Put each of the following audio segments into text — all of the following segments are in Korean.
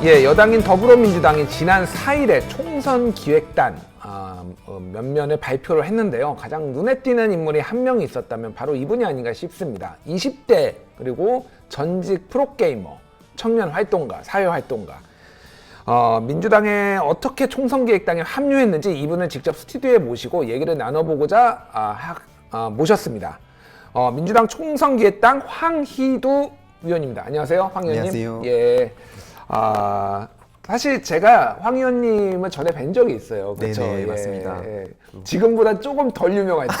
예, 여당인 더불어민주당이 지난 4일에 총선 기획단 몇면의 발표를 했는데요. 가장 눈에 띄는 인물이 한 명 있었다면 바로 이분이 아닌가 싶습니다. 20대 그리고 전직 프로게이머, 청년 활동가, 사회 활동가. 민주당에 어떻게 총선 기획단에 합류했는지 이분을 직접 스튜디오에 모시고 얘기를 나눠보고자 모셨습니다. 민주당 총선 기획단 황희두 위원입니다. 안녕하세요, 황 의원님. 안녕하세요. 예. 사실 제가 황 의원님을 전에 뵌 적이 있어요. 그렇죠? 네네, 예, 맞습니다. 예. 지금보다 조금 덜 유명할 때.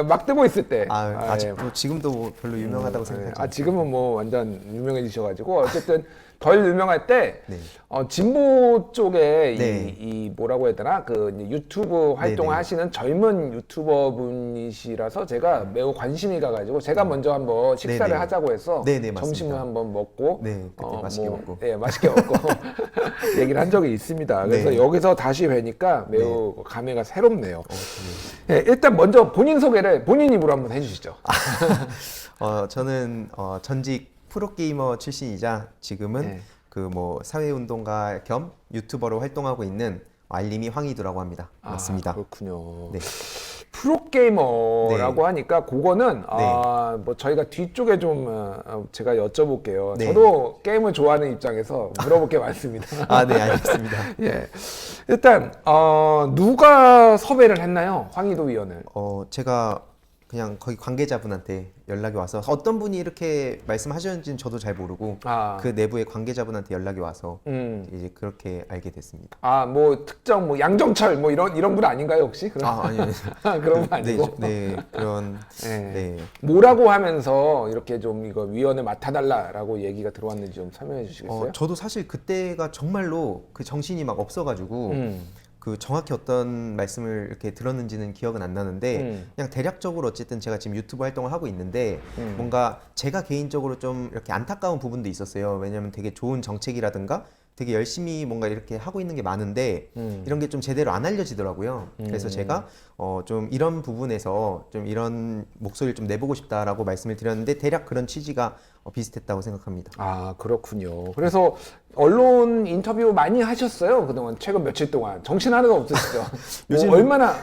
막 뜨고 있을 때. 아직도 예. 지금도 뭐 별로 유명하다고 생각하죠. 지금은 뭐 완전 유명해지셔가지고 어쨌든 덜 유명할 때 네. 진보 쪽에 네. 이 뭐라고 해야 되나 그 이제 유튜브 활동을 네네. 하시는 젊은 유튜버 분이시라서 제가 매우 관심이 가가지고 제가 먼저 한번 식사를 네네. 하자고 해서 네네, 맞습니다. 점심을 한번 먹고 네, 그때 맛있게 먹고. 예, 맛있게 먹고 얘기를 한 적이 있습니다. 그래서 네. 여기서 다시 뵈니까 매우 감회가 새롭네요. 예, 일단 먼저 본인 소개를 본인 입으로 한번 해주시죠. 저는 전직 프로게이머 출신이자 지금은 네. 그 뭐 사회운동가 겸 유튜버로 활동하고 있는 알림이 황희두라고 합니다. 맞습니다. 그렇군요. 네. 프로게이머라고 네. 하니까 그거는 네. 뭐 저희가 뒤쪽에 좀 제가 여쭤볼게요. 네. 저도 게임을 좋아하는 입장에서 물어볼 게 많습니다. 네, 알겠습니다. 예. 일단 누가 섭외를 했나요? 황희도 위원을. 제가 그냥 거기 관계자분한테 연락이 와서 어떤 분이 이렇게 말씀하셨는지는 저도 잘 모르고 그 내부의 관계자분한테 연락이 와서 이제 그렇게 알게 됐습니다. 뭐 특정 뭐 양정철 뭐 이런 분 아닌가요 혹시? 아니요. 그런 분 아니고. 네, 그런. 네. 네. 뭐라고 하면서 이렇게 좀 이거 위원을 맡아달라라고 얘기가 들어왔는지 좀 설명해 주시겠어요? 저도 사실 그때가 정말로 그 정신이 막 없어가지고 그 정확히 어떤 말씀을 이렇게 들었는지는 기억은 안 나는데 그냥 대략적으로 어쨌든 제가 지금 유튜브 활동을 하고 있는데 뭔가 제가 개인적으로 좀 이렇게 안타까운 부분도 있었어요. 왜냐면 되게 좋은 정책이라든가 되게 열심히 뭔가 이렇게 하고 있는 게 많은데 이런 게 좀 제대로 안 알려지더라고요. 그래서 제가 좀 이런 부분에서 좀 이런 목소리를 좀 내보고 싶다라고 말씀을 드렸는데 대략 그런 취지가 비슷했다고 생각합니다. 그렇군요. 그래서 언론 인터뷰 많이 하셨어요? 그동안 최근 며칠 동안 정신 하나도 없으시죠? 요즘- 얼마나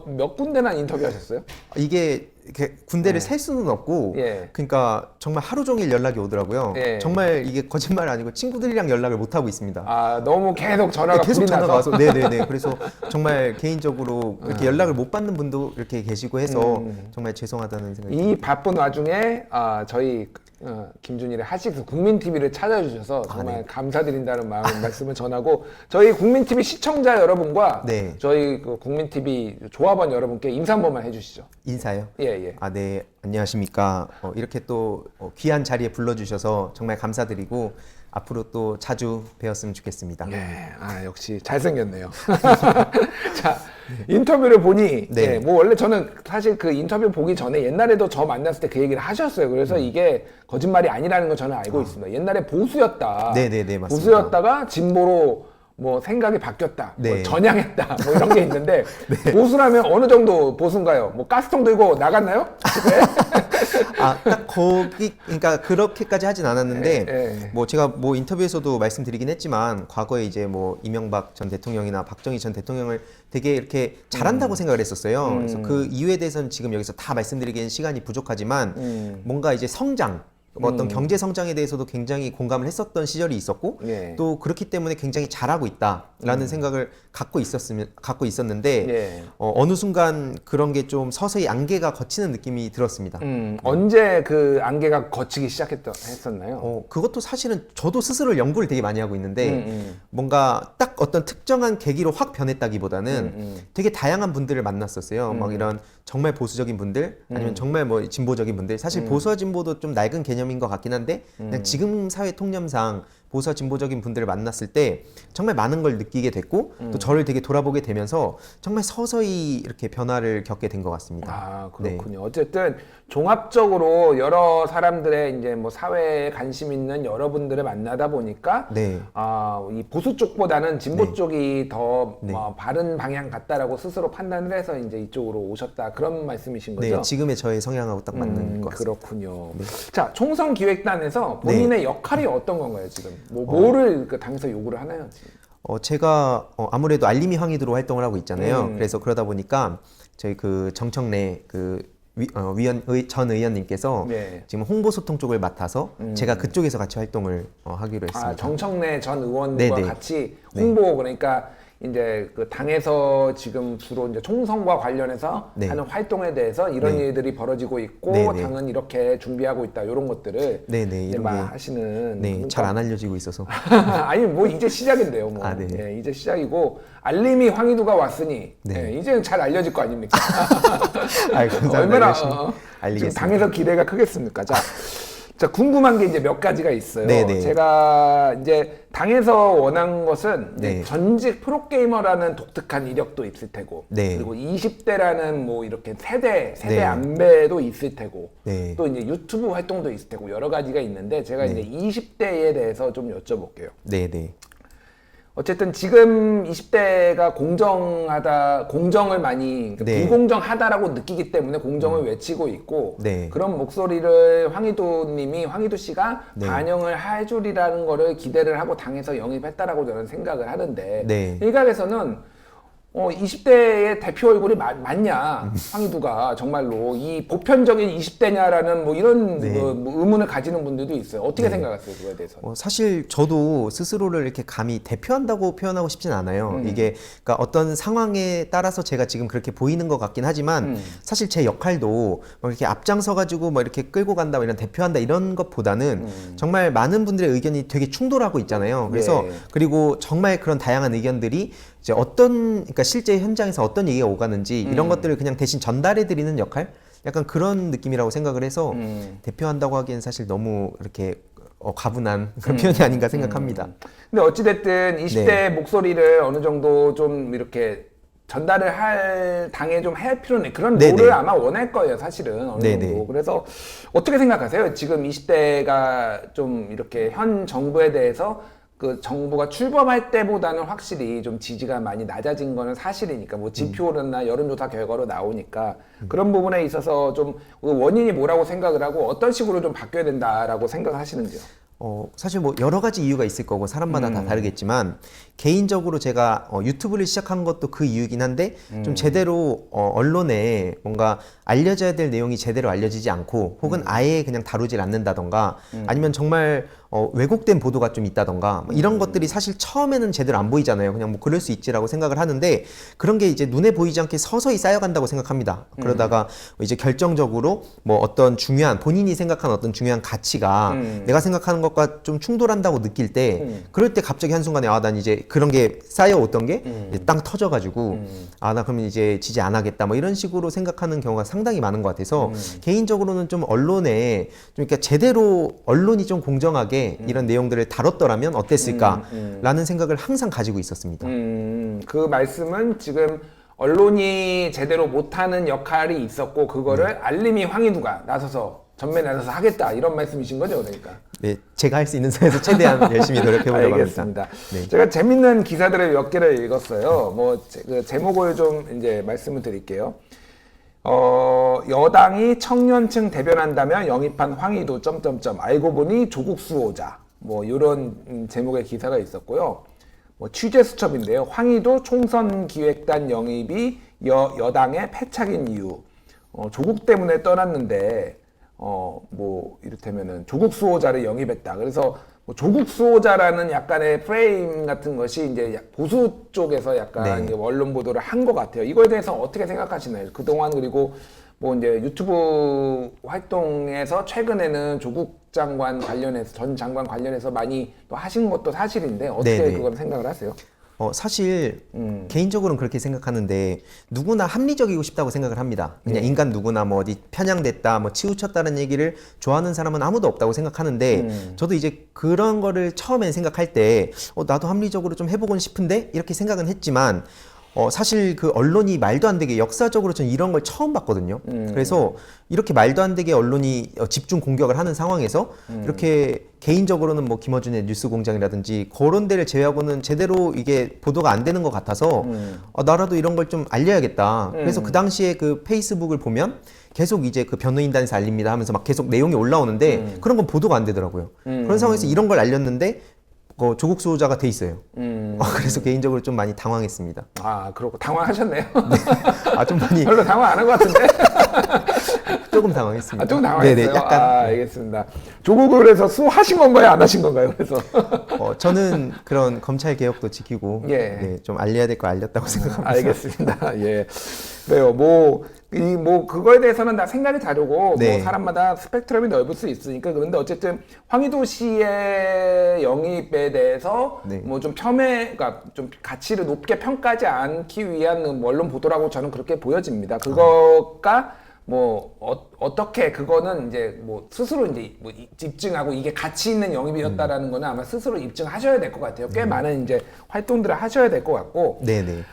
몇 군데나 인터뷰하셨어요? 이게 이렇게 군대를 셀 수는 없고 예. 그러니까 정말 하루 종일 연락이 오더라고요. 예. 정말 이게 거짓말 아니고 친구들이랑 연락을 못 하고 있습니다. 너무 계속 전화가 계속 불이 전화가 나서. 와서 네네네. 그래서 정말 개인적으로 그렇게 연락을 못 받는 분도 이렇게 계시고 해서 정말 죄송하다는 생각이 이 바쁜 와중에 저희 김준일의 하식스 국민TV를 찾아주셔서 정말 네. 감사드린다는 말씀을 전하고 저희 국민TV 시청자 여러분과 네. 저희 그 국민TV 조합원 여러분께 인사 한 번만 해주시죠. 인사요. 예. 네, 안녕하십니까. 이렇게 또 귀한 자리에 불러주셔서 정말 감사드리고 앞으로 또 자주 뵈었으면 좋겠습니다. 역시 잘생겼네요. 자, 인터뷰를 보니, 네. 뭐 원래 저는 사실 그 인터뷰 보기 전에 옛날에도 저 만났을 때 그 얘기를 하셨어요. 그래서 이게 거짓말이 아니라는 걸 저는 알고 있습니다. 옛날에 보수였다. 네네네, 맞습니다. 보수였다가 진보로 뭐 생각이 바뀌었다. 뭐 네. 전향했다. 뭐 이런 게 있는데 보수라면 어느 정도 보수인가요? 뭐 가스통 들고 나갔나요? 딱 거기 그러니까 그렇게까지 하진 않았는데 예. 뭐 제가 뭐 인터뷰에서도 말씀드리긴 했지만 과거에 이제 뭐 이명박 전 대통령이나 박정희 전 대통령을 되게 이렇게 잘한다고 생각을 했었어요. 그래서 그 이유에 대해서는 지금 여기서 다 말씀드리기엔 시간이 부족하지만 뭔가 이제 성장 어떤 경제 성장에 대해서도 굉장히 공감을 했었던 시절이 있었고 예. 또 그렇기 때문에 굉장히 잘하고 있다라는 생각을 갖고 있었는데 예. 어느 순간 그런 게 좀 서서히 안개가 걷히는 느낌이 들었습니다. 언제 그 안개가 걷히기 했었나요? 그것도 사실은 저도 스스로 연구를 되게 많이 하고 있는데 뭔가 딱 어떤 특정한 계기로 확 변했다기보다는 되게 다양한 분들을 만났었어요. 막 이런 정말 보수적인 분들 아니면 정말 뭐 진보적인 분들 사실 보수와 진보도 좀 낡은 개념인 것 같긴 한데 그냥 지금 사회 통념상 보수 진보적인 분들을 만났을 때 정말 많은 걸 느끼게 됐고 또 저를 되게 돌아보게 되면서 정말 서서히 이렇게 변화를 겪게 된 것 같습니다. 아, 그렇군요. 어쨌든 종합적으로 여러 사람들의 이제 뭐 사회에 관심 있는 여러분들을 만나다 보니까 이 보수 쪽보다는 진보 쪽이 더 바른 방향 같다라고 스스로 판단을 해서 이제 이쪽으로 오셨다 그런 말씀이신 거죠? 네, 지금의 저의 성향하고 딱 맞는 것 같습니다. 그렇군요. 자, 총선 기획단에서 본인의 역할이 어떤 건가요, 지금? 뭐를 그 당에서 요구를 하나요, 지금? 제가 아무래도 알림이 황희도로 활동을 하고 있잖아요. 그래서 그러다 보니까 저희 그 정청래 전 의원님께서 지금 홍보 소통 쪽을 맡아서 제가 그쪽에서 같이 활동을 하기로 했습니다. 아, 정청래 전 의원과 같이 홍보 그러니까 이제 그 당에서 지금 주로 이제 총선과 관련해서 하는 활동에 대해서 이런 일들이 벌어지고 있고 당은 이렇게 준비하고 있다 이런 것들을 이제 막 하시는 그러니까, 잘 안 알려지고 있어서 아니 뭐 이제 시작인데요 뭐 이제 시작이고 알림이 황희도가 왔으니 이제는 잘 알려질 거 아닙니까? 얼마나 지금 당에서 기대가 크겠습니까? 자, 궁금한 게 이제 몇 가지가 있어요. 제가 이제 당에서 원한 것은 이제 전직 프로게이머라는 독특한 이력도 있을 테고, 그리고 20대라는 뭐 이렇게 세대 안배도 있을 테고, 또 이제 유튜브 활동도 있을 테고, 여러 가지가 있는데, 제가 이제 20대에 대해서 좀 여쭤볼게요. 어쨌든 지금 20대가 공정을 많이 불공정하다라고 느끼기 때문에 공정을 외치고 있고 그런 목소리를 황희도 씨가 반영을 해주리라는 거를 기대를 하고 당에서 영입했다라고 저는 생각을 하는데 일각에서는 20대의 대표 얼굴이 맞냐 황희도가 정말로 이 보편적인 20대냐라는 뭐 이런 뭐 의문을 가지는 분들도 있어요. 어떻게 생각하세요 그거에 대해서? 사실 저도 스스로를 이렇게 감히 대표한다고 표현하고 싶진 않아요. 이게 그러니까 어떤 상황에 따라서 제가 지금 그렇게 보이는 것 같긴 하지만 사실 제 역할도 뭐 이렇게 앞장서 가지고 뭐 이렇게 끌고 간다 뭐 이런 대표한다 이런 것보다는 정말 많은 분들의 의견이 되게 충돌하고 있잖아요. 그래서 그리고 정말 그런 다양한 의견들이 이제 그러니까 실제 현장에서 어떤 얘기가 오가는지 이런 것들을 그냥 대신 전달해 드리는 역할? 약간 그런 느낌이라고 생각을 해서 대표한다고 하기엔 사실 너무 이렇게 가분한 그런 표현이 아닌가 생각합니다. 근데 어찌됐든 20대 목소리를 어느 정도 좀 이렇게 전달을 할 당에 좀 할 필요는 그런 롤을 아마 원할 거예요 사실은 어느 정도. 그래서 어떻게 생각하세요? 지금 20대가 좀 이렇게 현 정부에 대해서 그 정부가 출범할 때보다는 확실히 좀 지지가 많이 낮아진 거는 사실이니까 뭐 지표나 여론조사 결과로 나오니까 그런 부분에 있어서 좀 원인이 뭐라고 생각을 하고 어떤 식으로 좀 바뀌어야 된다라고 생각하시는지요? 사실 뭐 여러 가지 이유가 있을 거고 사람마다 다 다르겠지만 개인적으로 제가 유튜브를 시작한 것도 그 이유이긴 한데 좀 제대로 언론에 뭔가 알려져야 될 내용이 제대로 알려지지 않고 혹은 아예 그냥 다루질 않는다던가 아니면 정말 왜곡된 보도가 좀 있다던가 뭐 이런 것들이 사실 처음에는 제대로 안 보이잖아요. 그냥 뭐 그럴 수 있지라고 생각을 하는데 그런 게 이제 눈에 보이지 않게 서서히 쌓여간다고 생각합니다. 그러다가 이제 결정적으로 뭐 어떤 중요한 본인이 생각하는 어떤 중요한 가치가 내가 생각하는 것과 좀 충돌한다고 느낄 때 그럴 때 갑자기 한순간에 난 이제 그런 게 쌓여오던 게 땅 터져가지고 나 그러면 이제 지지 안 하겠다 뭐 이런 식으로 생각하는 경우가 상당히 많은 것 같아서 개인적으로는 좀 언론에 좀 그러니까 제대로 언론이 좀 공정하게 이런 내용들을 다뤘더라면 어땠을까라는 생각을 항상 가지고 있었습니다. 그 말씀은 지금 언론이 제대로 못하는 역할이 있었고 그거를 알림이 황희도가 나서서 전면에 나서서 하겠다 이런 말씀이신 거죠, 그러니까? 네, 제가 할 수 있는 선에서 최대한 열심히 노력해보려고 합니다. 제가 재밌는 기사들을 몇 개를 읽었어요. 뭐 그 제목을 좀 이제 말씀을 드릴게요. 여당이 청년층 대변한다며 영입한 황희도 알고 보니 조국 수호자 뭐 이런 제목의 기사가 있었고요. 뭐 취재 수첩인데요. 황희도 총선 기획단 영입이 여당의 패착인 이유. 조국 때문에 떠났는데 뭐 이를테면은 조국 수호자를 영입했다. 그래서 뭐 조국 수호자라는 약간의 프레임 같은 것이 이제 보수 쪽에서 약간 이제 언론 보도를 한 것 같아요. 이거에 대해서 어떻게 생각하시나요? 그동안 그리고 뭐 이제 유튜브 활동에서 최근에는 조국 장관 관련해서 전 장관 관련해서 많이 또 하신 것도 사실인데 어떻게 그건 생각을 하세요? 사실 개인적으로는 그렇게 생각하는데 누구나 합리적이고 싶다고 생각을 합니다. 그냥 인간 누구나 뭐 어디 편향됐다, 뭐 치우쳤다는 얘기를 좋아하는 사람은 아무도 없다고 생각하는데 저도 이제 그런 거를 처음엔 생각할 때 나도 합리적으로 좀 해보고 싶은데 이렇게 생각은 했지만 사실 그 언론이 말도 안 되게 역사적으로 저는 이런 걸 처음 봤거든요. 그래서 이렇게 말도 안 되게 언론이 집중 공격을 하는 상황에서 이렇게 개인적으로는 뭐 김어준의 뉴스공장이라든지 그런 데를 제외하고는 제대로 이게 보도가 안 되는 것 같아서 나라도 이런 걸 좀 알려야겠다. 그래서 그 당시에 그 페이스북을 보면 계속 이제 그 변호인단에서 알립니다 하면서 막 계속 내용이 올라오는데 그런 건 보도가 안 되더라고요. 그런 상황에서 이런 걸 알렸는데 조국 수호자가 돼 있어요. 그래서 개인적으로 좀 많이 당황했습니다. 아, 그렇고 당황하셨네요. 네. 좀 많이 별로 당황 안 한 것 같은데. 조금 당황했습니다. 조금 당황했어요. 네네, 약간. 알겠습니다. 조국을 해서 수하신 건가요, 안 하신 건가요? 그래서 저는 그런 검찰 개혁도 지키고 네, 좀 알려야 될 거 알렸다고 생각합니다. 알겠습니다. 예. 그래요. 그거에 대해서는 다 생각이 다르고, 네. 뭐, 사람마다 스펙트럼이 넓을 수 있으니까. 그런데 어쨌든, 황희도 씨의 영입에 대해서, 네. 뭐, 그러니까 좀 가치를 높게 평가하지 않기 위한 언론 보도라고 저는 그렇게 보여집니다. 그거가, 뭐, 어떻게, 그거는 이제 뭐, 스스로 이제 뭐 입증하고 이게 가치 있는 영입이었다라는 거는 아마 스스로 입증하셔야 될 것 같아요. 꽤 많은 이제 활동들을 하셔야 될 것 같고. 네네.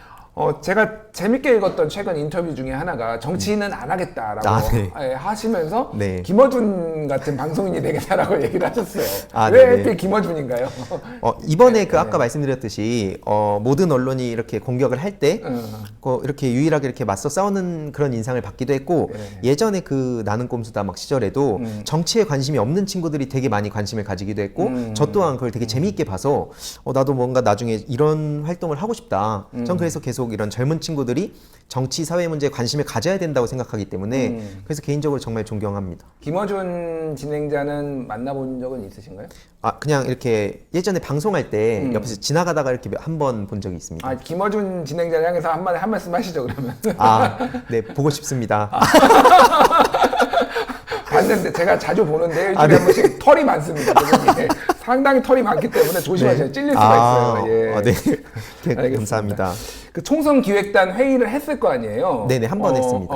제가 재밌게 읽었던 최근 인터뷰 중에 하나가 정치인은 안 하겠다라고 네. 하시면서 네. 김어준 같은 방송인이 되겠다라고 얘기를 하셨어요. 왜 네네. 하필 김어준인가요? 이번에 그 아까 말씀드렸듯이 모든 언론이 이렇게 공격을 할 때 이렇게 유일하게 이렇게 맞서 싸우는 그런 인상을 받기도 했고 예전에 그 나는 꼼수다 막 시절에도 정치에 관심이 없는 친구들이 되게 많이 관심을 가지기도 했고 저 또한 그걸 되게 재미있게 봐서 나도 뭔가 나중에 이런 활동을 하고 싶다. 전 그래서 계속 이런 젊은 친구들이 정치 사회 문제에 관심을 가져야 된다고 생각하기 때문에 그래서 개인적으로 정말 존경합니다. 김어준 진행자는 만나본 적은 있으신가요? 그냥 이렇게 예전에 방송할 때 옆에서 지나가다가 이렇게 한 번 본 적이 있습니다. 김어준 진행자 향해서 한 말씀 하시죠, 그러면. 네, 보고 싶습니다. 봤는데 제가 자주 보는데 일주일에 한 번씩 털이 많습니다. 상당히 털이 많기 때문에 조심하셔야 네. 찔릴 수가 있어요. 예. 네. 알겠습니다. 감사합니다. 그 총선 기획단 회의를 했을 거 아니에요? 네네, 한 번 했습니다.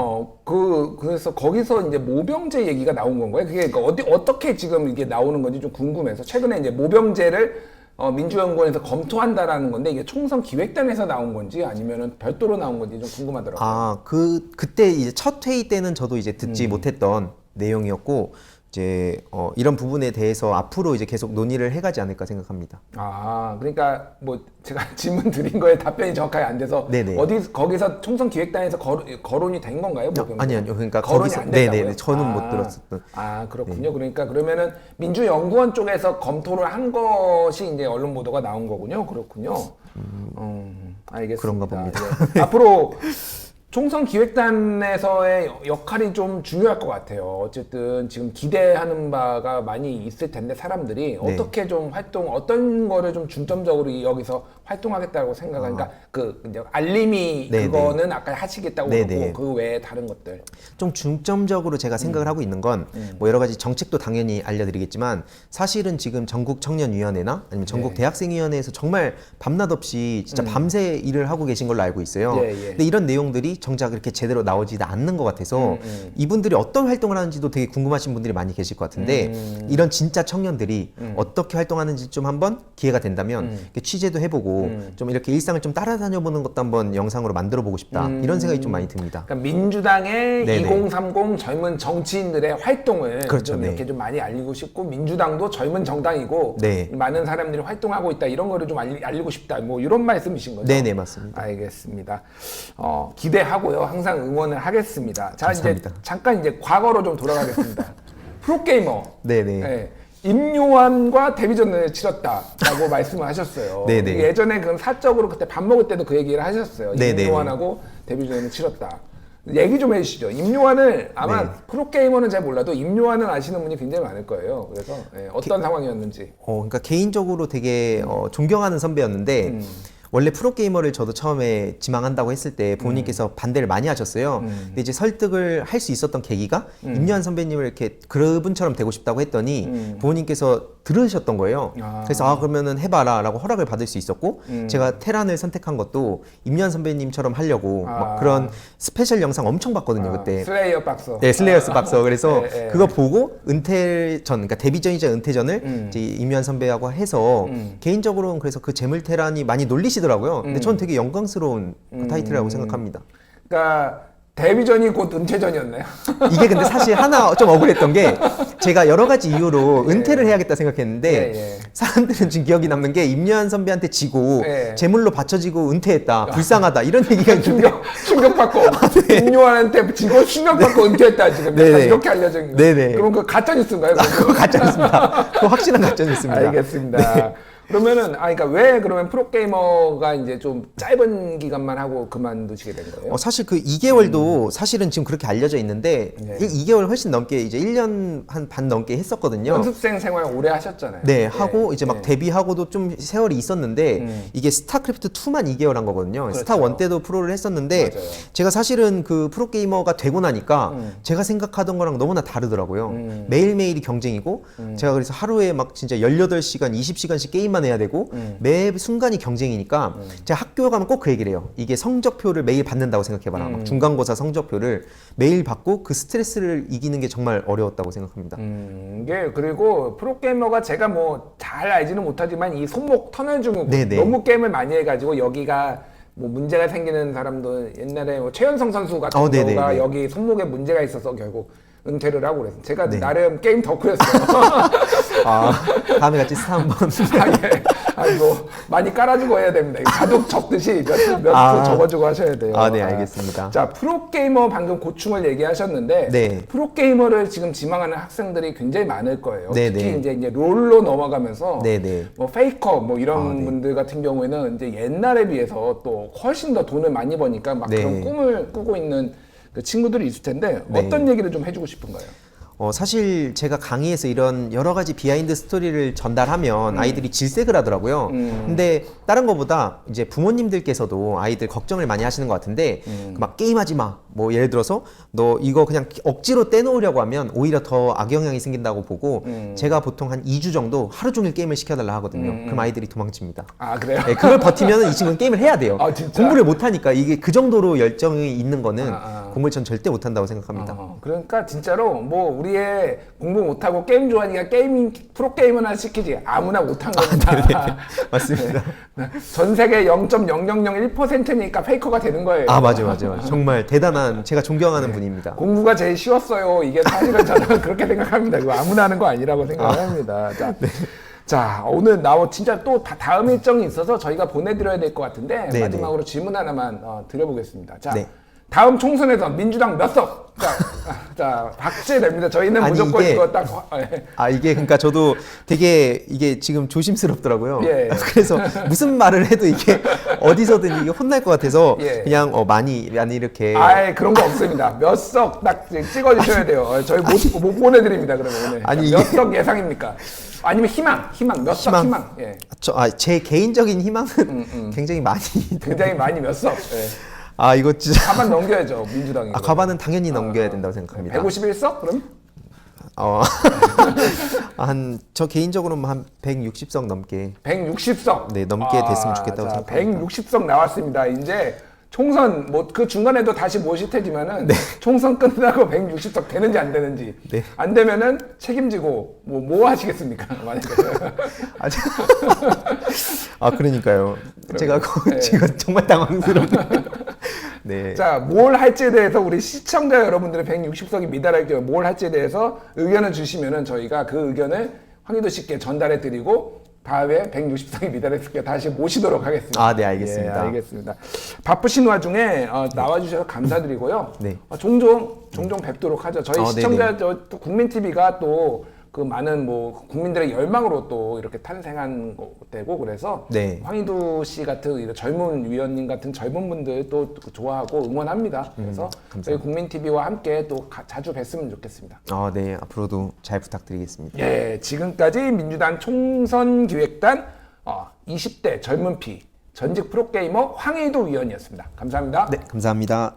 그래서 거기서 이제 모병제 얘기가 나온 건가요? 그게 어떻게 지금 이게 나오는 건지 좀 궁금해서 최근에 이제 모병제를 민주연구원에서 검토한다라는 건데 이게 총선 기획단에서 나온 건지 아니면은 별도로 나온 건지 좀 궁금하더라고요. 그때 이제 첫 회의 때는 저도 이제 듣지 못했던 내용이었고 이제 이런 부분에 대해서 앞으로 이제 계속 논의를 해가지 않을까 생각합니다. 그러니까 뭐 제가 질문 드린 거에 답변이 정확하게 안 돼서 네네. 거기서 총선 기획단에서 거론이 된 건가요? 아니요, 그러니까 거론이 거기서 안 됐다고요? 네네, 저는 못 들었었던. 그렇군요. 네. 그러니까 그러면은 민주연구원 쪽에서 검토를 한 것이 이제 언론 보도가 나온 거군요. 그렇군요. 알겠습니다. 그런가 봅니다. 예. 앞으로 총선 기획단에서의 역할이 좀 중요할 것 같아요. 어쨌든 지금 기대하는 바가 많이 있을 텐데 사람들이 어떻게 좀 어떤 거를 좀 중점적으로 여기서 활동하겠다고 생각하니까 그 이제 알림이 그거는 아까 하시겠다고 그러고 그 외에 다른 것들 좀 중점적으로 제가 생각을 하고 있는 건 뭐 여러 가지 정책도 당연히 알려드리겠지만 사실은 지금 전국 청년위원회나 아니면 전국 대학생위원회에서 정말 밤낮 없이 진짜 밤새 일을 하고 계신 걸로 알고 있어요. 근데 이런 내용들이 정작 이렇게 제대로 나오지 않는 것 같아서 이분들이 어떤 활동을 하는지도 되게 궁금하신 분들이 많이 계실 것 같은데 이런 진짜 청년들이 어떻게 활동하는지 좀 한번 기회가 된다면 이렇게 취재도 해보고 좀 이렇게 일상을 좀 따라다녀보는 것도 한번 영상으로 만들어보고 싶다 이런 생각이 좀 많이 듭니다. 그러니까 민주당의 2030 젊은 정치인들의 활동을 그렇죠, 좀 이렇게 좀 많이 알리고 싶고 민주당도 젊은 정당이고 많은 사람들이 활동하고 있다 이런 거를 좀 알리고 싶다 뭐 이런 말씀이신 거죠? 네네 맞습니다. 알겠습니다. 기대하고요. 항상 응원을 하겠습니다. 자 감사합니다. 이제 잠깐 이제 과거로 좀 돌아가겠습니다. 프로게이머. 네네. 네. 임요환과 데뷔전을 치렀다라고 말씀을 하셨어요. 네네. 예전에 그 사적으로 그때 밥 먹을 때도 그 얘기를 하셨어요. 네네. 임요환하고 데뷔전을 치렀다. 얘기 좀 해주시죠. 임요환을 아마 프로게이머는 잘 몰라도 임요환은 아시는 분이 굉장히 많을 거예요. 그래서 어떤 상황이었는지. 그러니까 개인적으로 되게 존경하는 선배였는데 원래 프로게이머를 저도 처음에 지망한다고 했을 때 부모님께서 반대를 많이 하셨어요. 근데 이제 설득을 할 수 있었던 계기가 임요한 선배님을 이렇게 그분처럼 되고 싶다고 했더니 부모님께서 들으셨던 거예요. 아. 그래서 그러면은 해봐라라고 허락을 받을 수 있었고 제가 테란을 선택한 것도 임요한 선배님처럼 하려고 막 그런 스페셜 영상 엄청 봤거든요 그때. 슬레이어 박서. 네, 슬레이어스 박서. 그래서 네. 그거 보고 은퇴전, 그러니까 데뷔전이자 은퇴전을 이제 임요한 선배하고 해서 개인적으로는 그래서 그 재물 테란이 많이 놀리시더라고요. 근데 전 되게 영광스러운 그 타이틀이라고 생각합니다. 그러니까 데뷔전이 곧 은퇴전이었나요? 이게 근데 사실 하나 좀 억울했던 게 제가 여러 가지 이유로 은퇴를 해야겠다 생각했는데 예. 사람들은 지금 기억이 남는 게 임요한 선배한테 지고 예. 제물로 바쳐지고 은퇴했다, 불쌍하다 이런 얘기가 있는데 충격받고 임요한한테 지고 충격받고 은퇴했다 지금 네네. 약간 이렇게 알려져 있는. 네네. 그럼 그 가짜 뉴스인가요? 그거 가짜였습니다. 그거 확실한 가짜였습니다. 알겠습니다. 그러면은 그러니까 왜 그러면 프로게이머가 이제 좀 짧은 기간만 하고 그만두시게 된 거예요? 사실 그 2개월도 사실은 지금 그렇게 알려져 있는데 네. 2개월 훨씬 넘게 이제 1년 한 반 넘게 했었거든요. 연습생 생활 오래 하셨잖아요. 네, 하고 이제 막 네. 데뷔하고도 좀 세월이 있었는데 이게 스타크래프트 2만 2개월 한 거거든요. 그렇죠. 스타 1 때도 프로를 했었는데 맞아요. 제가 사실은 그 프로게이머가 되고 나니까 제가 생각하던 거랑 너무나 다르더라고요. 매일매일이 경쟁이고 제가 그래서 하루에 막 진짜 18시간, 20시간씩 게임만 해야 되고 매 순간이 경쟁이니까 제가 학교 가면 꼭 그 얘기를 해요. 이게 성적표를 매일 받는다고 생각해봐라. 막 중간고사 성적표를 매일 받고 그 스트레스를 이기는 게 정말 어려웠다고 생각합니다. 이게 그리고 프로게이머가 제가 뭐 잘 알지는 못하지만 이 손목 터널 증후군 네네. 너무 게임을 많이 해가지고 여기가 뭐 문제가 생기는 사람도 옛날에 뭐 최연성 선수 같은 경우가 네네네. 여기 손목에 문제가 있어서 결국 은퇴를 하고 그래서 제가 네. 나름 게임 덕후였어요. 다음에 같이 스타 한번. 뭐 많이 깔아주고 해야 됩니다. 바둑 적듯이 몇 적어주고 하셔야 돼요. 네, 알겠습니다. 자, 프로게이머 방금 고충을 얘기하셨는데 네. 프로게이머를 지금 지망하는 학생들이 굉장히 많을 거예요. 네, 특히 네. 이제 롤로 넘어가면서 네. 뭐 페이커 뭐 이런 네. 분들 같은 경우에는 이제 옛날에 비해서 또 훨씬 더 돈을 많이 버니까 막 네. 그런 꿈을 꾸고 있는 그 친구들이 있을 텐데 네. 어떤 얘기를 좀 해주고 싶은가요? 사실 제가 강의에서 이런 여러 가지 비하인드 스토리를 전달하면 아이들이 질색을 하더라고요. 근데 다른 거보다 이제 부모님들께서도 아이들 걱정을 많이 하시는 것 같은데 막 게임하지 마. 뭐 예를 들어서 너 이거 그냥 억지로 떼놓으려고 하면 오히려 더 악영향이 생긴다고 보고 제가 보통 한 2주 정도 하루 종일 게임을 시켜달라 하거든요. 그럼 아이들이 도망칩니다. 아, 그래요? 네, 그걸 버티면 이 친구는 게임을 해야 돼요. 아, 진짜? 공부를 못하니까 이게 그 정도로 열정이 있는 거는 공부를 전 절대 못한다고 생각합니다. 그러니까 진짜로 뭐 우리의 공부 못하고 게임 좋아하니까 게이밍 프로게이머나 시키지 아무나 못한 겁니다. 맞습니다. 전 세계 0.0001%니까 페이커가 되는 거예요. 맞아. 정말 대단한, 제가 존경하는 분입니다. 공부가 제일 쉬웠어요. 이게 사실은 저는 그렇게 생각합니다. 이거 아무나 하는 거 아니라고 생각합니다. 자, 자, 오늘 진짜 또 다음 일정이 있어서 저희가 보내드려야 될 것 같은데 네, 마지막으로 질문 하나만 드려보겠습니다. 자, 네. 다음 총선에서 민주당 몇 석? 자, 박제됩니다. 저희는 무조건 이게- 이거 딱. 이게 그러니까 저도 되게 이게 지금 조심스럽더라고요. 예. 그래서 무슨 말을 해도 이게 어디서든 이게 혼날 것 같아서 예. 그냥 많이 이렇게 아예 그런 거 없습니다. 몇 석 딱 찍어주셔야 돼요. 저희 못 보내드립니다. 그러면 오늘 아니, 몇 이게- 석 예상입니까? 아니면 희망 몇 석 희망. 예. 제 개인적인 희망은 굉장히 많이 굉장히 많이 몇 석. 예. 이거 진짜 과반 넘겨야죠 민주당이. 과반은 당연히 넘겨야 된다고 생각합니다. 151석 그럼? 저 개인적으로는 한 160석 넘게 160석. 네, 넘게 됐으면 좋겠다고 생각합니다. 160석 나왔습니다. 이제 총선 뭐 그 중간에도 다시 모실 테지만은 네. 총선 끝나고 160석 되는지 안 되는지 네. 안 되면은 책임지고 뭐 하시겠습니까? 만약에. 그러니까요. 제가 네. 지금 정말 당황스럽네요. 네. 자, 뭘 할지에 대해서 우리 시청자 여러분들의 160석이 미달할 경우 뭘 할지에 대해서 의견을 주시면은 저희가 그 의견을 황희도 씨께 전달해 드리고 다음에 160석이 미달했을 때 다시 모시도록 하겠습니다. 네, 알겠습니다. 예, 알겠습니다. 바쁘신 와중에 나와주셔서 감사드리고요. 네. 종종 뵙도록 하죠. 저희 시청자 네네. 또 국민TV가 또 그 많은 뭐 국민들의 열망으로 또 이렇게 탄생한 되고 그래서 네. 황희도 씨 같은 이런 젊은 위원님 같은 젊은 분들 또 좋아하고 응원합니다. 그래서 저희 국민TV와 함께 또 자주 뵀으면 좋겠습니다. 네, 앞으로도 잘 부탁드리겠습니다. 예, 지금까지 민주당 총선기획단 20대 젊은 피 전직 프로게이머 황희도 위원이었습니다. 감사합니다. 네, 감사합니다.